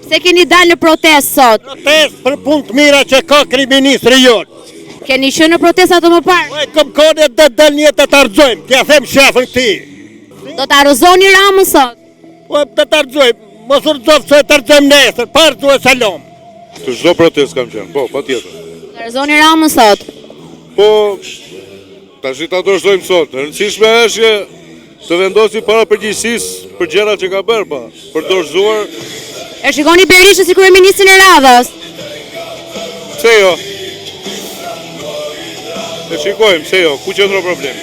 Se keni dalë në protestë sot? Protestë për punë të mira që ka kryeministri jonë. Keni qenë në protestë ato më parë? Oj, kom kone dhe del një të arëzojmë, t'ja them shefën këti. Do të arëzoni Ramën sot? Po, të arëzojmë, mos urëzovë se të arëzojmë nesër, pa arëzojmë salom. Të çdo protestë kam qenë, po, pa tjetër. Do të arëzoni Ramën sot? Po, tash ta dorëzojmë sot. E rëndësishme është që të vendosi para përgjegjësisë për gjërat që ka bërë, pa, për dorëzuar. E shikoni Berishën si kryeministrin e radhës? Pse jo? E shikojmë, pse jo, ku qëndron problemi?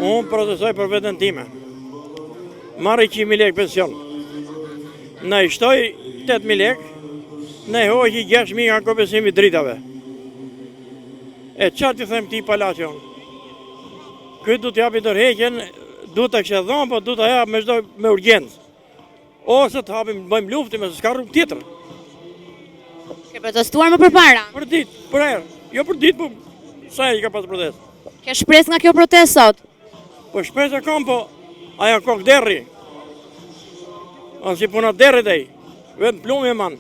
Unë protestoj për veten time. Marri 100.000 lekë pension. Në i shtoj 8.000 lekë, në i hoqi 6.000 nga kompensimi dritave. E qatë të them këti palacion? Këtë du t'japi tërheqen, du të kështë dhonë, po du të japë me urgjencë. Ose të hapim, bëjmë lufti me s'ka rrugë tjetër. Ke protestuar më përpara? Për ditë, për herë. Jo për ditë, po sa i ka pas protestë. Ke shpresë nga kjo protestë sot? Po shpresë e kam, po aja kokë derri. Anë si puna derri dhej. Vetë plumë e manë.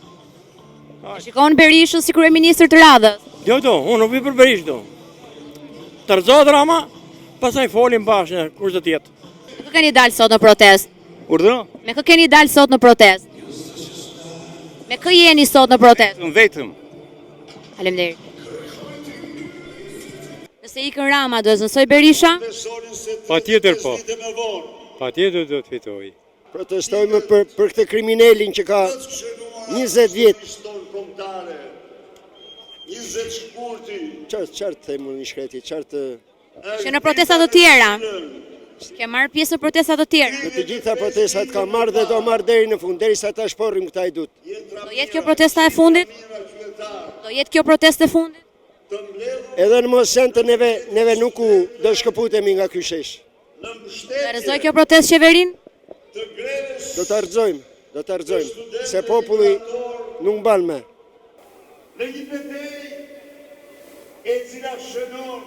E shikoni Berishën si kryeministër të radhës? Jo do, unë nuk vi për Berishë do. Të rëzot Rama, pasaj folim bashkë në kur të tjetë. Me kë keni dalë sot në protestë? Urdhëro? Me kë keni dalë sot në protestë? Me kë jeni sot në protestë? Unë vetëm. Faleminderit. Nëse ikën Rama, do zënsoj Berisha? Pa tjetër po. Pa tjetër do të fitoj. Protestojmë për këtë kriminelin që ka 20 vjetë. 20 shkurti. Qartë themë një shkreti, qartë... Që në protestat të tjera? Ke marrë pjesë në protestat të tjera? Në të gjitha protestat ka marrë dhe do marrë deri në fund, deri sa ta shporrim këta i dut. Do jetë kjo protesta e fundit? Do jetë kjo protestë e fundit? Edhe në mos janë të neve nuk do shkëputemi nga ky shesh. Do arëzoj kjo protestë qeverin? Do të arëzojmë, se populli nuk mban me. Në një betej e cila shënon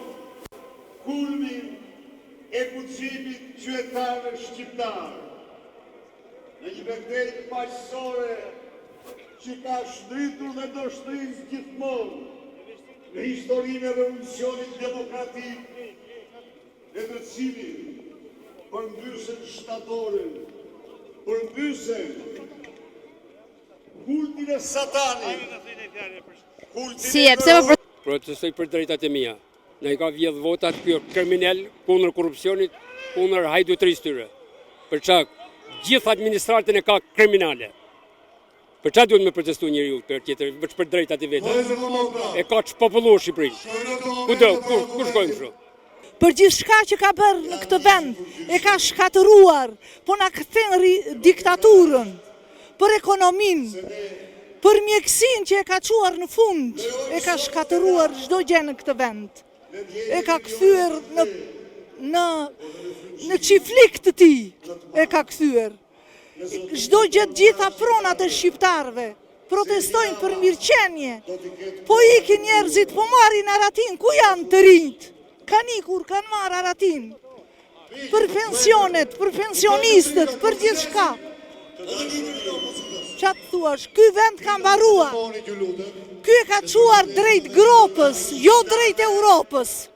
kulmin e guximit qytetarëve shqiptarë. Në një betej paqësore që ka shndritur me doshtrizë gjithmonë në historinë e revolucionit demokratik, në të cilin përmbysen shtatorën, përmbysen kultin e satanit. Si e, pse më Protestoj për drejtat e mia. Ne i ka vjedh votat kjo kriminal kundër korrupsionit, kundër hajdutërisë tyre. Për çak gjithë administratën e ka kriminale. Për çfarë duhet me protestu njeriu për tjetër, për drejtat e vetë? E ka çpopulluar Shqipërinë. Ku shkojmë kështu? Për gjithë shka që ka bërë në këtë vend, e ka shkatëruar, po na kthen diktaturën, për ekonominë, për mjekësin që e ka quar në fund, e ka shkatëruar çdo gjë në këtë vend. E ka kthyer në çiflik të tij, e ka kthyer. Çdo gjë të gjitha pronat e shqiptarëve protestojnë për mirëqenie. Po ikin njerëzit, po marrin aratin, ku janë të rinjt? Kanë ikur, kanë marrë aratin. Për pensionet, për pensionistët, për gjithçka. Qa të thuash, ky vend ka mbaruar. Ky e ka quar drejt Gropës, jo drejt Europës.